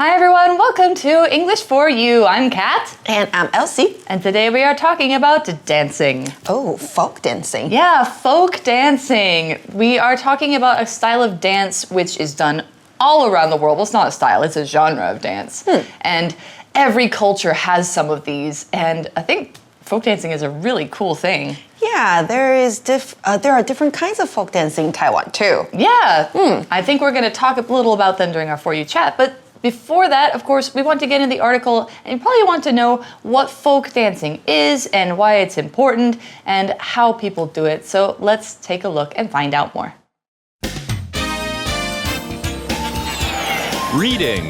Hi everyone, welcome to English for You. I'm Kat. And I'm Elsie. And today we are talking about dancing. Oh, folk dancing. Yeah, folk dancing. We are talking about a style of dance which is done all around the world. Well, it's not a style, it's a genre of dance. And every culture has some of these. And I think folk dancing is a really cool thing. Yeah, there are different kinds of folk dancing in Taiwan too. Yeah, I think we're going to talk a little about them during our For You chat. But before that, of course, we want to get into the article, and you probably want to know what folk dancing is and why it's important and how people do it. So let's take a look and find out more. Reading.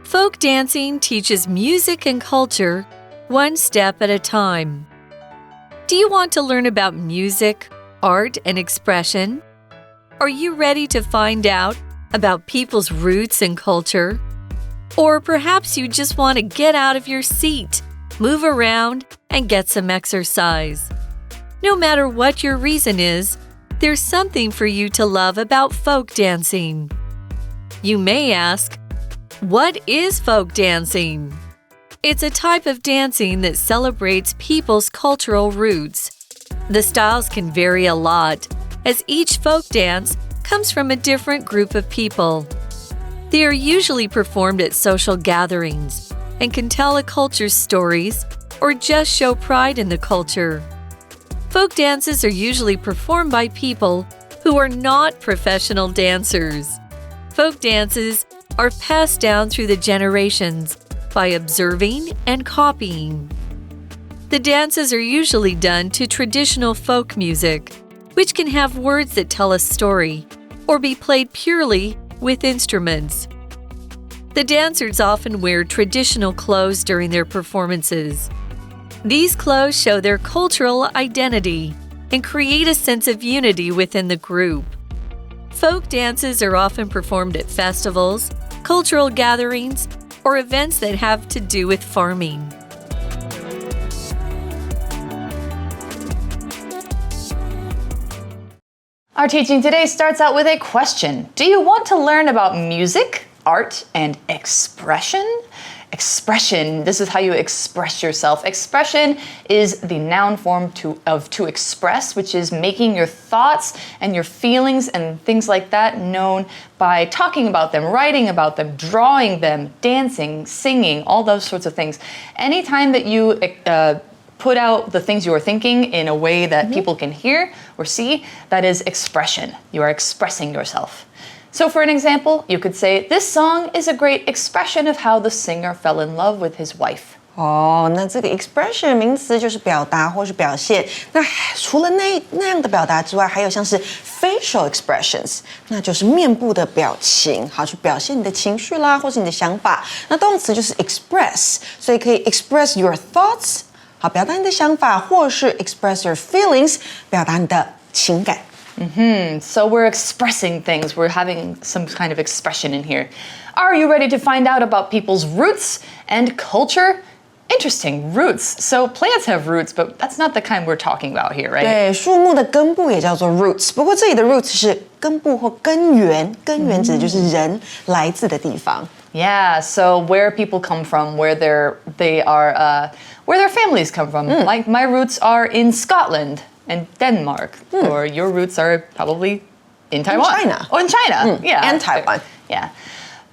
Folk dancing teaches music and culture one step at a time. Do you want to learn about music, art, and expression? Are you ready to find out about people's roots and culture? Or perhaps you just want to get out of your seat, move around, and get some exercise. No matter what your reason is, there's something for you to love about folk dancing. You may ask, what is folk dancing? It's a type of dancing that celebrates people's cultural roots. The styles can vary a lot, as each folk dance comes from a different group of people. They are usually performed at social gatherings and can tell a culture's stories or just show pride in the culture. Folk dances are usually performed by people who are not professional dancers. Folk dances are passed down through the generations by observing and copying. The dances are usually done to traditional folk music, which can have words that tell a story or be played purely with instruments. The dancers often wear traditional clothes during their performances. These clothes show their cultural identity and create a sense of unity within the group. Folk dances are often performed at festivals, cultural gatherings, or events that have to do with farming. Our teaching today starts out with a question. Do you want to learn about music, art, and expression? Expression, this is how you express yourself. Expression is the noun form of to express, which is making your thoughts and your feelings and things like that known by talking about them, writing about them, drawing them, dancing, singing, all those sorts of things. Anytime that you put out the things you are thinking in a way that people can hear or see, that is expression. You are expressing yourself. So for an example, you could say, this song is a great expression of how the singer fell in love with his wife. 那这个 expression 名词就是表达或是表现。那除了那样的表达之外，还有像是 facial expressions， 那就是面部的表情，好去表现你的情绪啦，或是你的想法。那动词就是 express， 所以可以 express your thoughts， 好表达你的想法，或是 express your feelings， 表达你的情感。So we're expressing things. We're having some kind of expression in here. Are you ready to find out about people's roots and culture? Interesting, roots. So plants have roots, but that's not the kind we're talking about here, right? 对，树木的根部也叫做 roots， 不过这里的 roots 是根部或根源，根源指的就是人来自的地方。Yeah, so where people come from, where their families come from. Like my roots are in Scotland and Denmark, or your roots are probably in Taiwan. China. Oh, in China. Yeah. And Taiwan. Yeah.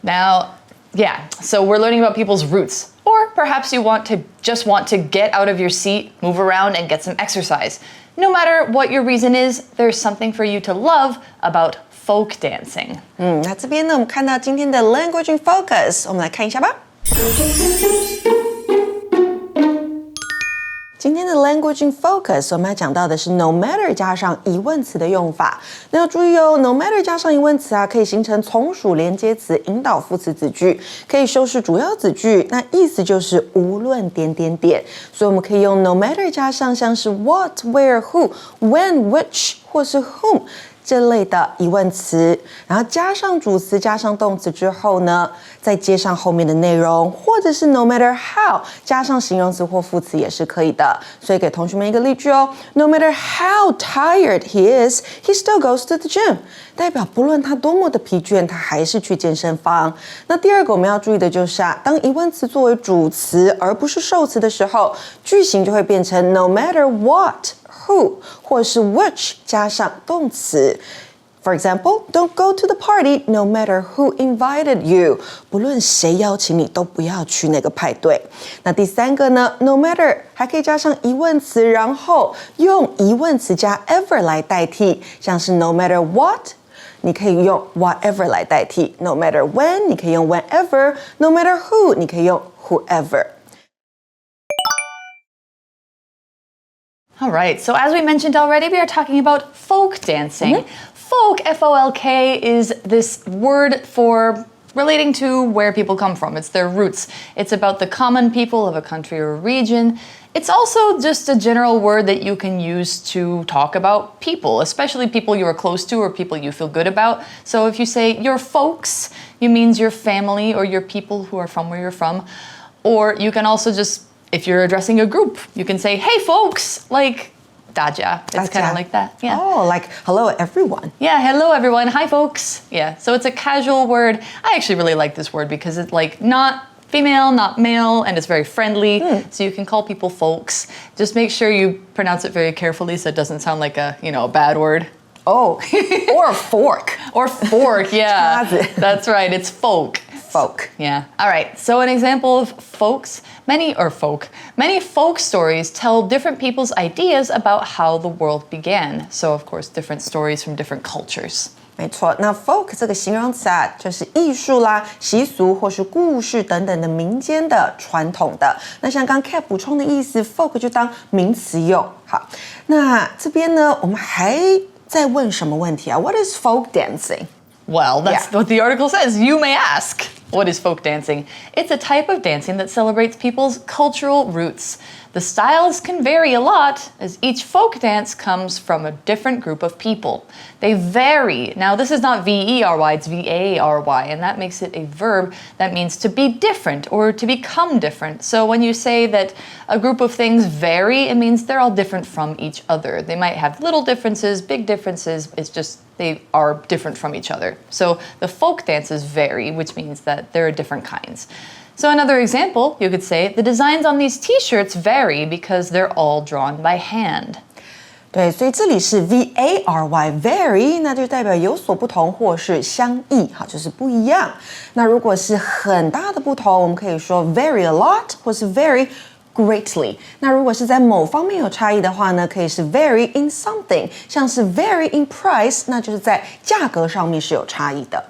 Now, so we're learning about people's roots. Or perhaps you just want to get out of your seat, move around, and get some exercise. No matter what your reason is, there's something for you to love about folk dancing. 那这边呢，我们看到今天的 language in focus， 我们来看一下吧。今天的 language in focus， 我们要讲到的是 no matter 加上疑问词的用法。那要注意哦 ，no matter 加上疑问词啊，可以形成从属连接词、引导副词子句，可以修饰主要子句。那意思就是无论点点点，所以我们可以用 no matter 加上像是 what、where、who、when、which 或是 whom。这类的疑问词，然后加上主词加上动词之后呢，再接上后面的内容，或者是 no matter how 加上形容词或副词也是可以的。所以给同学们一个例句哦 ，No matter how tired he is, he still goes to the gym。代表不论他多么的疲倦，他还是去健身房。那第二个我们要注意的就是当疑问词作为主词而不是受词的时候，句型就会变成 no matter what。Who 或是 which 加上动词。For example, don't go to the party no matter who invited you. 不论谁邀请你，都不要去那个派对。那第三个呢 ，no matter 还可以加上疑问词，然后用疑问词加 ever 来代替，像是 no matter what。你可以用 whatever 来代替 ，no matter when 你可以用 whenever，no matter who 你可以用 whoever。All right, so as we mentioned already, we are talking about folk dancing. Folk, F-O-L-K, is this word for relating to where people come from. It's their roots. It's about the common people of a country or region. It's also just a general word that you can use to talk about people, especially people you are close to or people you feel good about. So if you say your folks, it means your family or your people who are from where you're from. Or you can also just, if you're addressing a group, you can say, hey folks, like daja. It's kind of like that. Yeah. Oh, like hello everyone. Yeah, hello everyone. Hi folks. Yeah. So it's a casual word. I actually really like this word because it's like not female, not male, and it's very friendly. So you can call people folks. Just make sure you pronounce it very carefully so it doesn't sound like a bad word. Oh, or a fork. Or fork, yeah. That's right. It's folk. Folk. Yeah. All right. So an example of folks, many folk stories tell different people's ideas about how the world began. So of course, different stories from different cultures. 没错，那 folk 这个形容词就是艺术啦、习俗或是故事等等的民间的传统的。那像刚 Kat 补充的意思 ，folk 就当名词用。好，那这边呢，我们还在问什么问题啊 ？What is folk dancing? Well, that's what the article says. You may ask. What is folk dancing? It's a type of dancing that celebrates people's cultural roots. The styles can vary a lot, as each folk dance comes from a different group of people. They vary. Now, this is not V-E-R-Y, it's V-A-R-Y, and that makes it a verb that means to be different or to become different. So when you say that a group of things vary, it means they're all different from each other. They might have little differences, big differences, it's just they are different from each other. So the folk dances vary, which means that there are different kinds. So another example, you could say, the designs on these t-shirts vary because they're all drawn by hand. 对，所以这里是 V-A-R-Y vary， 那就代表有所不同或是相异，好，就是不一样。那如果是很大的不同，我们可以说 vary a lot 或是 vary greatly。那如果是在某方面有差异的话呢，可以是 vary in something， 像是 vary in price， 那就是在价格上面是有差异的。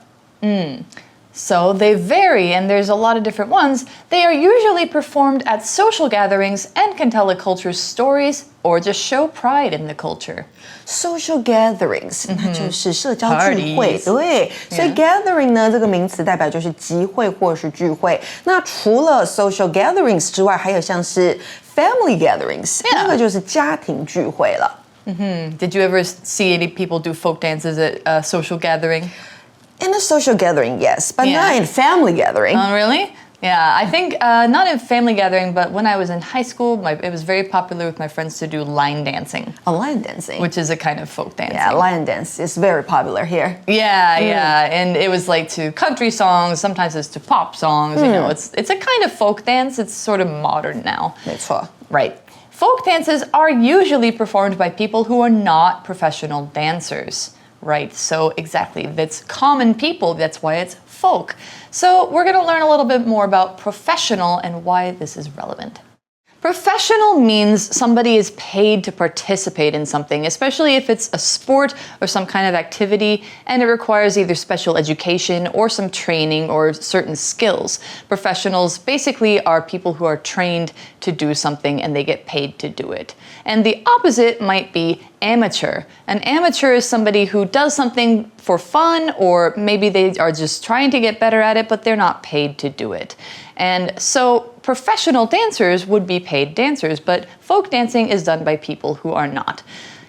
So they vary, and there's a lot of different ones. They are usually performed at social gatherings and can tell a culture's stories or just show pride in the culture. Social gatherings， 那就是社交聚会， Parties. 对，所以 gathering 呢这个名词代表就是集会或是聚会。那除了 social gatherings 之外，还有像是 family gatherings， 那个就是家庭聚会了。Did you ever see any people do folk dances at a social gathering? In a social gathering, yes, but not in family gathering. Oh, really? Yeah, I think not in family gathering, but when I was in high school, it was very popular with my friends to do line dancing. Line dancing. Which is a kind of folk dancing. Yeah, line dance is very popular here. Yeah, and it was like to country songs, sometimes it's to pop songs, you know, it's a kind of folk dance, it's sort of modern now. 没错。 Right. Folk dances are usually performed by people who are not professional dancers. Right, so exactly, that's common people, that's why it's folk. So we're going to learn a little bit more about professional and why this is relevant. Professional means somebody is paid to participate in something, especially if it's a sport or some kind of activity, and it requires either special education or some training or certain skills. Professionals basically are people who are trained to do something and they get paid to do it. And the opposite might be amateur. An amateur is somebody who does something for fun, or maybe they are just trying to get better at it, but they're not paid to do it. And so professional dancers would be paid dancers, but folk dancing is done by people who are not.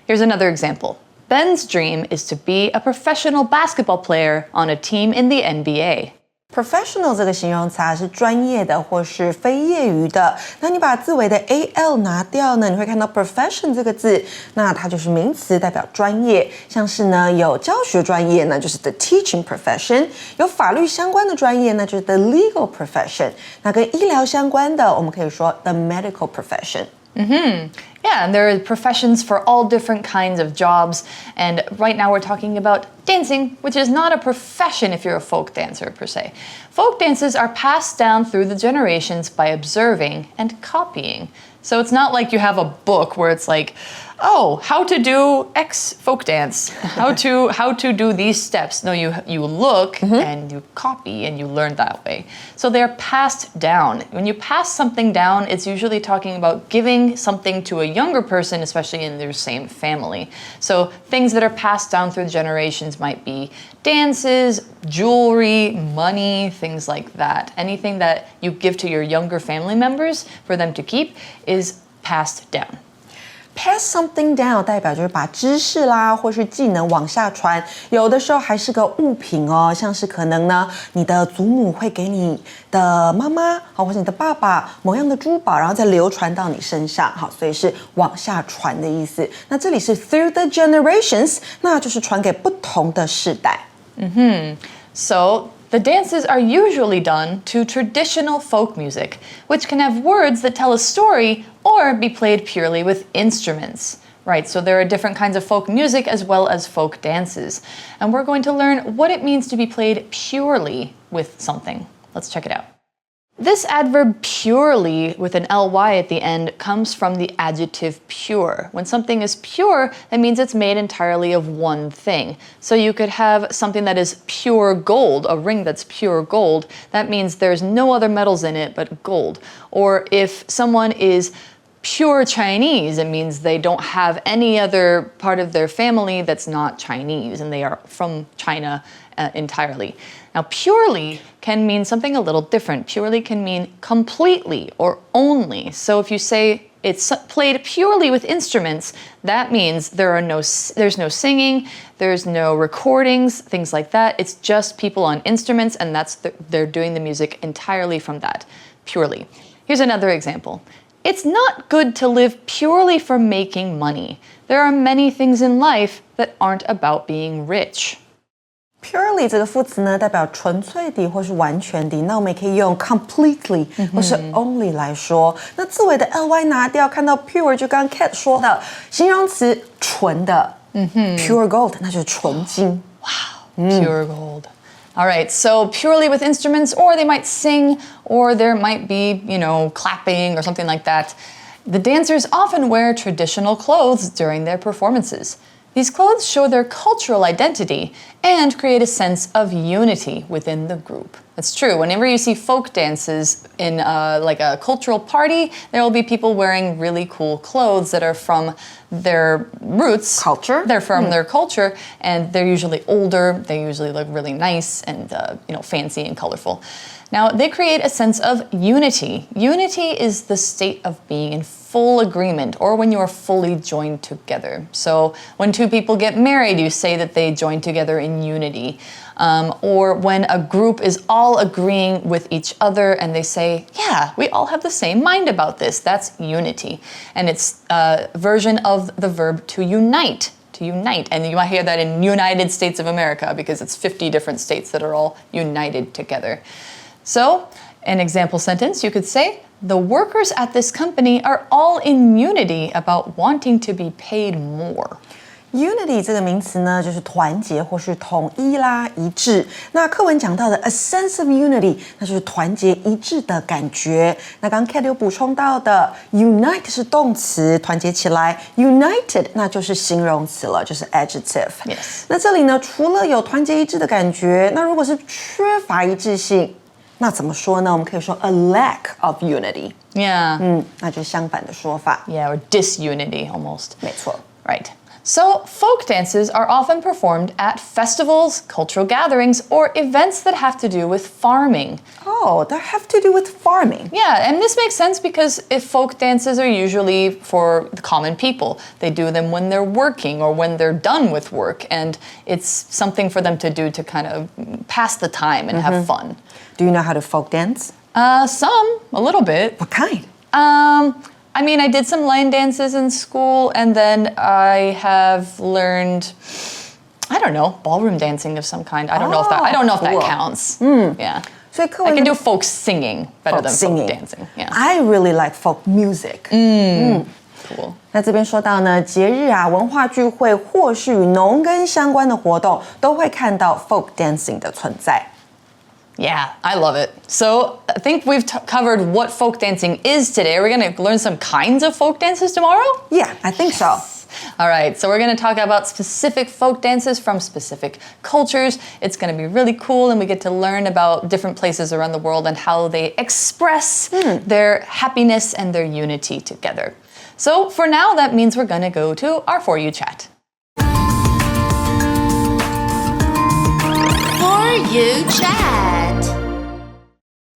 Here's another example. Ben's dream is to be a professional basketball player on a team in the NBA. Professional 这个形容词是专业的或是非业余的。那你把字尾的 al 拿掉呢，你会看到 profession 这个字，那它就是名词，代表专业。像是呢有教学专业呢，就是 the teaching profession； 有法律相关的专业呢，就是 the legal profession。那跟医疗相关的，我们可以说 the medical profession。Yeah, and there are professions for all different kinds of jobs. And right now we're talking about dancing, which is not a profession if you're a folk dancer per se. Folk dances are passed down through the generations by observing and copying. So it's not like you have a book where it's like, oh, how to do X folk dance, how to do these steps. No, you look and you copy and you learn that way. So they're passed down. When you pass something down, it's usually talking about giving something to a younger person, especially in their same family. So things that are passed down through the generations might be dances, jewelry, money, things like that. Anything that you give to your younger family members for them to keep is passed down. Pass something down 代表就是把知识啦或是技能往下传，有的时候还是个物品哦，像是可能呢你的祖母会给你的妈妈好，或者你的爸爸某样的珠宝，然后再流传到你身上，好，所以是往下传的意思。那这里是 through the generations， 那就是传给不同的世代。So the dances are usually done to traditional folk music, which can have words that tell a story or be played purely with instruments. Right, so there are different kinds of folk music as well as folk dances. And we're going to learn what it means to be played purely with something. Let's check it out. This adverb purely with an ly at the end comes from the adjective pure. When something is pure, that means it's made entirely of one thing. So you could have something that is pure gold, a ring that's pure gold. That means there's no other metals in it but gold. Or if someone is pure Chinese, it means they don't have any other part of their family that's not Chinese and they are from China entirely. Now, purely can mean something a little different. Purely can mean completely or only. So if you say it's played purely with instruments, that means there's no singing, there's no recordings, things like that. It's just people on instruments, and they're doing the music entirely from that, purely. Here's another example. It's not good to live purely for making money. There are many things in life that aren't about being rich. Purely 这个副词呢，代表纯粹的或是完全的。那我们也可以用 completely 或是 only 来说。那字尾的 ly 拿掉，看到 pure 就刚刚 Kat 说的形容词纯的，pure gold 那就是纯金。Wow, pure gold. All right, so purely with instruments, or they might sing, or there might be, clapping or something like that. The dancers often wear traditional clothes during their performances. These clothes show their cultural identity and create a sense of unity within the group. It's true. Whenever you see folk dances in like a cultural party, there will be people wearing really cool clothes that are from their roots. Culture. They're from their culture, and they're usually older. They usually look really nice and fancy and colorful. Now, they create a sense of unity. Unity is the state of being in full agreement, or when you are fully joined together. So when two people get married, you say that they join together in unity. Or when a group is all agreeing with each other and they say, yeah, we all have the same mind about this. That's unity. And it's a version of the verb to unite. To unite. And you might hear that in United States of America because it's 50 different states that are all united together. So, an example sentence, you could say, the workers at this company are all in unity about wanting to be paid more. Unity 这个名词呢，就是团结或是统一啦、一致。那课文讲到的 a sense of unity， 那就是团结一致的感觉。那刚刚 Kat 有补充到的 unite 是动词，团结起来 ；united 那就是形容词了，就是 adjective。Yes. 那这里呢，除了有团结一致的感觉，那如果是缺乏一致性，那怎么说呢？我们可以说 a lack of unity。Yeah. 那就是相反的说法。Yeah, or disunity almost. 没错。Right. So, folk dances are often performed at festivals, cultural gatherings, or events that have to do with farming. Oh, that have to do with farming. Yeah, and this makes sense because if folk dances are usually for the common people, they do them when they're working or when they're done with work, and it's something for them to do to kind of pass the time and have fun. Do you know how to folk dance? A little bit. What kind? I mean, I did some line dances in school, and then I have learned, I don't know, ballroom dancing of some kind. I don't know if that counts. Yeah. So I can do folk singing better than folk dancing. Yeah. I really like folk music. Cool. 那这边说到呢，节日啊、文化聚会或是与农耕相关的活动，都会看到 folk dancing 的存在。Yeah, I love it. So I think we've covered what folk dancing is today. We're going to learn some kinds of folk dances tomorrow? Yeah, I think so. All right, so we're going to talk about specific folk dances from specific cultures. It's going to be really cool, and we get to learn about different places around the world and how they express their happiness and their unity together. So for now, that means we're going to go to our For You chat. For You chat.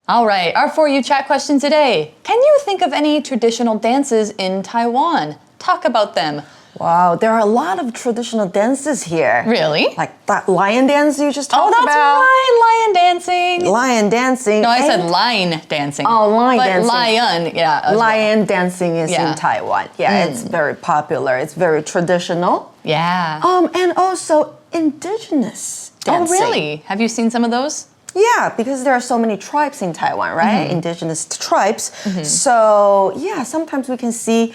All right, our For You chat question today. Can you think of any traditional dances in Taiwan? Talk about them. Wow, there are a lot of traditional dances here. Really? Like that lion dance you just talked about. Oh, that's right, lion dancing. Lion dancing. No, I said line dancing. Oh, line dancing. Lion, yeah. Lion dancing is in Taiwan. Yeah, it's very popular. It's very traditional. Yeah. And also indigenous dancing. Oh, really? Have you seen some of those? Yeah, because there are so many tribes in Taiwan, right? Indigenous tribes. So, yeah, sometimes we can see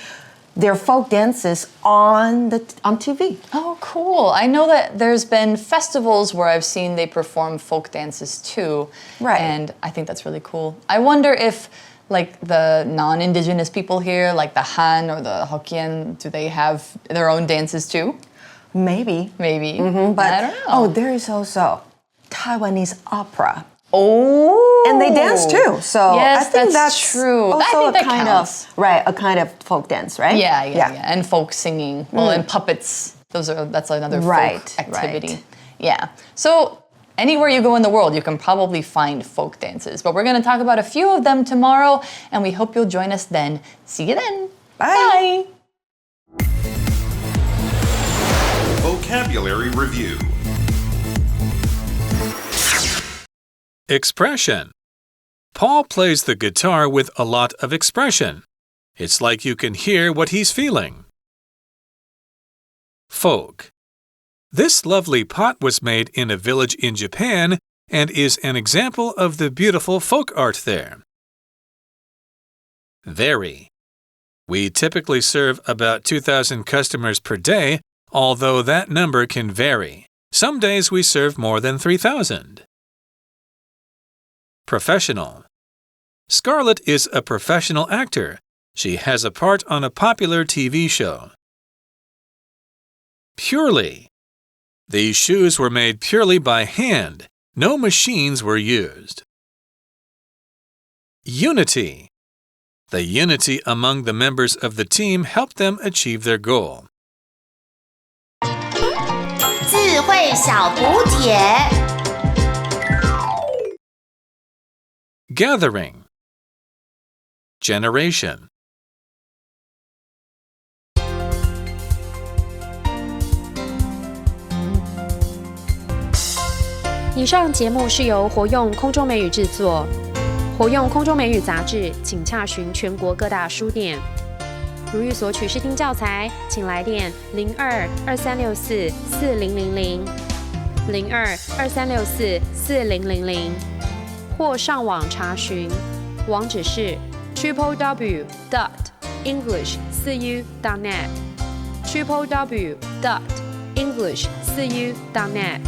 their folk dances on TV. Oh, cool. I know that there's been festivals where I've seen they perform folk dances too. Right. And I think that's really cool. I wonder if like the non-indigenous people here, like the Han or the Hokkien, do they have their own dances too? Maybe. Maybe. But I don't know. there is also Taiwanese opera. Oh. And they dance too. So yes, I think that's true. Also I think that a kind counts. of a kind of folk dance, right? Yeah. And folk singing. Well, and puppets. That's another folk activity. Right. Yeah. So anywhere you go in the world, you can probably find folk dances. But we're going to talk about a few of them tomorrow, and we hope you'll join us then. See you then. Bye. Vocabulary Review. Expression. Paul plays the guitar with a lot of expression. It's like you can hear what he's feeling. Folk. This lovely pot was made in a village in Japan and is an example of the beautiful folk art there. Vary. We typically serve about 2,000 customers per day, although that number can vary. Some days we serve more than 3,000. Professional. Scarlett is a professional actor. She has a part on a popular TV show. Purely. These shoes were made purely by hand. No machines were used. Unity. The unity among the members of the team helped them achieve their goal. 智慧小补帖。 Gathering. Generation. 以上节目是由活用空中美语制作，活用空中美语杂志，请洽询全国各大书店。如欲索取试听教材，请来电02-2364-4000 02-2364-4000，或上网查询，网址是 www.english4u.net www.english4u.net